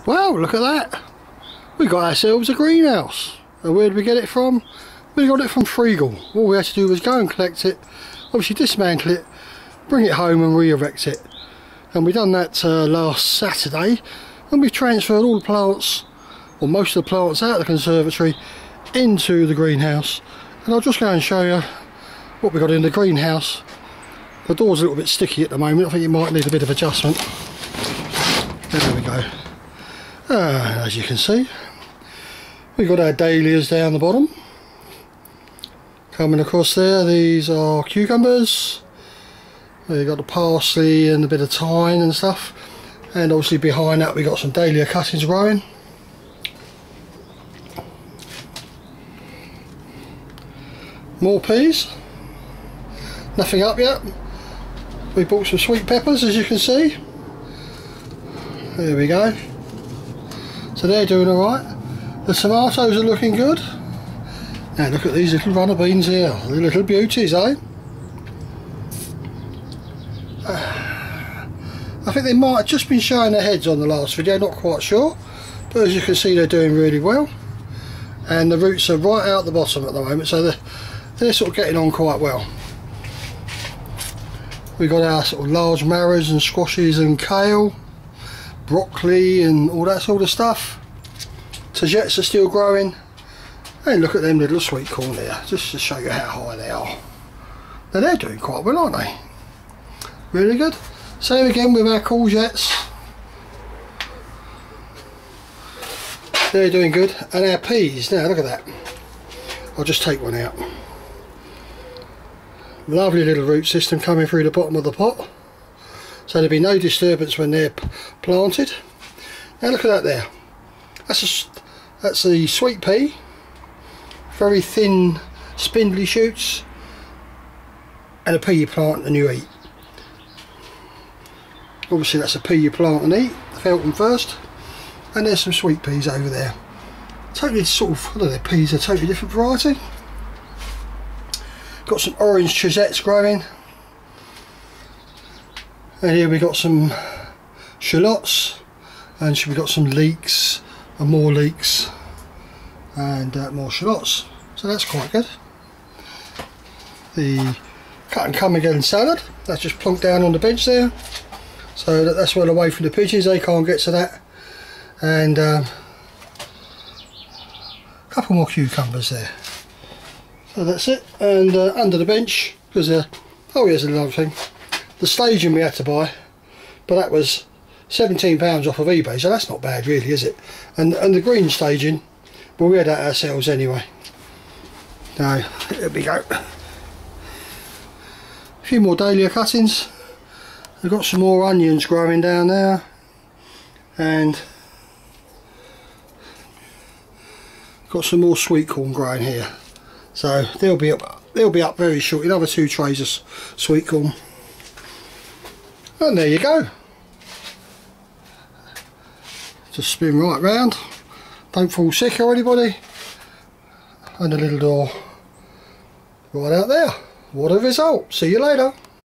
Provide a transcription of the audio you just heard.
Wow, look at that. We got ourselves a greenhouse. And where did we get it from? We got it from Fregel. All we had to do was go and collect it, obviously dismantle it, bring it home and re-erect it. And we done that last Saturday, and we've transferred all the plants, or most of the plants, out of the conservatory into the greenhouse. And I'll just go and show you what we got in the greenhouse. The door's a little bit sticky at the moment. I think it might need a bit of adjustment. There we go. As you can see, we've got our dahlias down the bottom. Coming across there, these are cucumbers. We've got the parsley and a bit of thyme and stuff. And obviously behind that we've got some dahlia cuttings growing. More peas. Nothing up yet. We bought some sweet peppers, as you can see. There we go. So they're doing alright. The tomatoes are looking good. Now look at these little runner beans here. The little beauties, eh? I think they might have just been showing their heads on the last video, not quite sure. But as you can see, they're doing really well. And the roots are right out the bottom at the moment, so they're sort of getting on quite well. We've got our sort of large marrows and squashes and kale, broccoli and all that sort of stuff. Courgettes are still growing. And look at them little sweet corn there, just to show you how high they are. Now they're doing quite well, aren't they? Really good. Same again with our courgettes. They're doing good. And our peas, now look at that. I'll just take one out. Lovely little root system coming through the bottom of the pot. So there'll be no disturbance when they're planted. Now look at that there. That's the sweet pea. Very thin, spindly shoots. And a pea you plant and you eat. Obviously that's a pea you plant and eat. Felt them first. And there's some sweet peas over there. Totally sort of, I don't know, peas are a totally different variety. Got some orange courgettes growing. And here we got some shallots. And we've got some leeks and more leeks. And more shallots. So that's quite good. The cut and come again salad. That's just plonked down on the bench there. So that's well away from the pigeons, they can't get to that. And a couple more cucumbers there. So that's it. And under the bench, because oh, here's another thing. The staging we had to buy, but that was £17 off of eBay, so that's not bad really, is it? And the green staging, well, we had that ourselves anyway. Now, there we go. A few more dahlia cuttings. We've got some more onions growing down there, and got some more sweet corn growing here. So they'll be up very short. Another 2 trays of sweet corn. And there you go. Just spin right round. Don't fall sick or anybody. And a little door right out there. What a result. See you later.